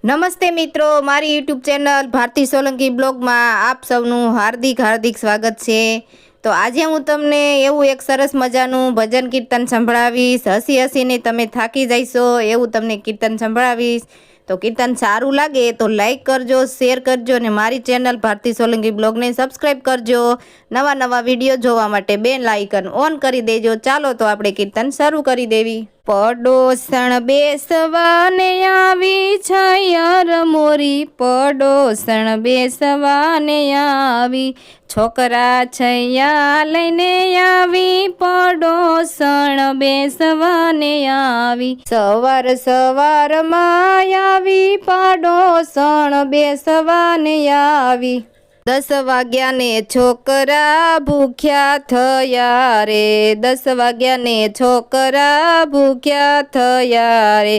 નમસ્તે મિત્રો, મારી યુટ્યુબ ચેનલ ભારતી સોલંકી બ્લોગમાં આપ સૌનું હાર્દિક સ્વાગત છે। તો આજે હું તમને એવું એક સરસ મજાનું ભજન કીર્તન સંભળાવીશ। હસી હસીને તમે થાકી જઈશો એવું તમને કીર્તન સંભળાવીશ। તો કીર્તન સારું લાગે તો લાઈક કરજો, શેર કરજો અને મારી ચેનલ ભારતી સોલંકી બ્લોગને સબસ્ક્રાઈબ કરજો। નવા વિડીયો જોવા માટે બેલ આઇકન ઓન કરી દેજો। ચાલો તો આપણે કીર્તન શરૂ કરી દેવી। પડોસણ બેસવાને આવી છયર મોરી, પડોસણ બેસવાને આવી, છોકરા છૈયા લઈને આવી, પડોસણ બેસવાને આવી, સવાર સવારમાં આવી, પડોસણ બેસવાને આવી। 10 વાગ્યાને છોકરા ભૂખ્યા થયા રે, 10 વાગ્યાને છોકરા ભૂખ્યા થયા રે,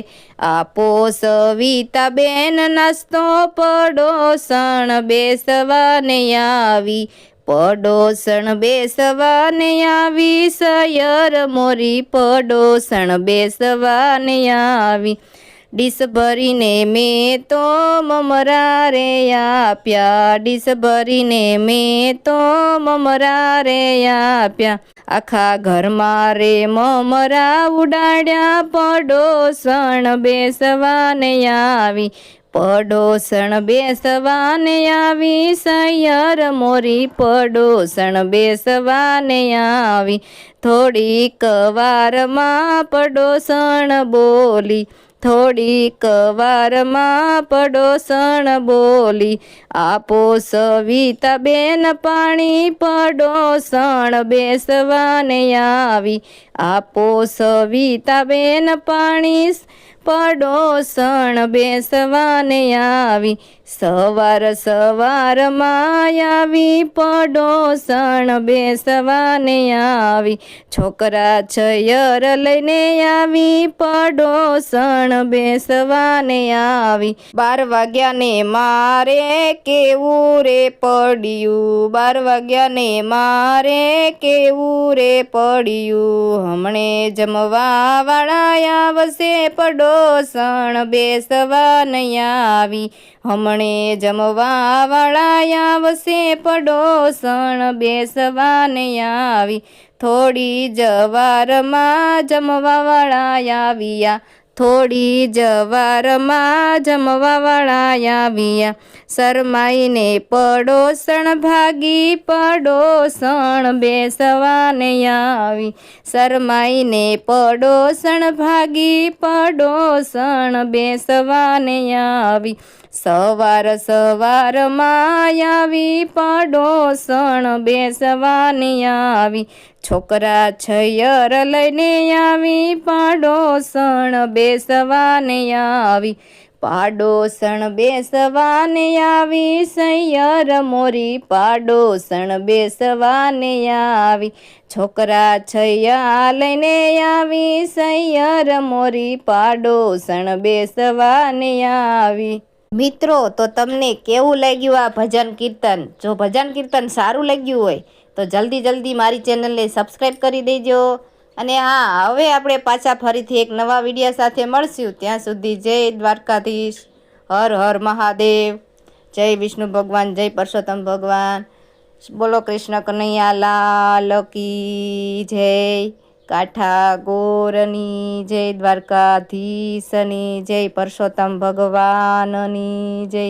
આપો સવિતા બેન નાસ્તો, પડોસણ બેસવાને આવી, પડોસણ બેસવાને આવી, સયર મોરી પડોસણ બેસવાને આવી। ડીશ ભરીને મેં તો મમરા રે આપ્યા, ડીશ ભરીને મેં તો મમરા રે આપ્યા, આખા ઘરમાં રે મમરા ઉડાડ્યા, પડોસણ બેસવાને આવી, પડોસણ બેસવાને આવી, સયર મોરી પડોસણ બેસવાને આવી। થોડીક વારમાં પડોસણ બોલી, થોડીક વારમાં પડોસણ બોલી, આપો સવિતા બેન પાણી, પડોસણ બેસવાને આવી, આપો સવિતા બેન પાણી, પડોસણ બેસવાને આવી, સવાર સવારમાં આવી, પડોસણ બેસવાને આવી, છોકરા છયર લઈને આવી, પડોસણ બેસવાને આવી। 12 વાગ્યાને મારે કેવું રે પડ્યું, 12 વાગ્યાને મારે કેવું રે પડ્યું, હમણે જમવા વાળા આવશે, પડોસણ બેસવાને આવી, હમણે જમવા વાળા આવશે, પડોસણ બેસવાને આવી। થોડી જવારમાં જમવા વાળા આવ્યા, થોડી જવારમાં જમવા વાળા આવ્યા, શરમાઈને પડોસણ ભાગી, પડોસણ બેસવાને આવી, શરમાઈને પડોસણ ભાગી, પડોસણ બેસવાને આવી, સવાર સવારમાં આવી, પડોસણ બેસવાને આવી, છોકરા છયર લઈને આવી, પડોસણ બેસવાને આવી, પડોસણ બેસવાને આવી, સયર મોરી પડોસણ બેસવાને આવી, છોકરા છૈયા લઈને આવી, સયર મોરી પડોસણ બેસવાને આવી। મિત્રો, તો તમને કેવું લાગ્યું આ ભજન કીર્તન? જો ભજન કીર્તન સારું લાગ્યું હોય તો જલ્દી મારી ચેનલને સબસ્ક્રાઈબ કરી દેજો। અને હા, હવે આપણે પાછા ફરીથી એક નવા વિડીયો સાથે મળશું। ત્યાં સુધી જય દ્વારકાધીશ, હર હર મહાદેવ, જય વિષ્ણુ ભગવાન, જય પરસોત્તમ ભગવાન, બોલો કૃષ્ણ કનૈયા લાલ કી જય, કાઠા ગોરની જય, દ્વારકાધીશની જય, પરસોત્તમ ભગવાનની જય।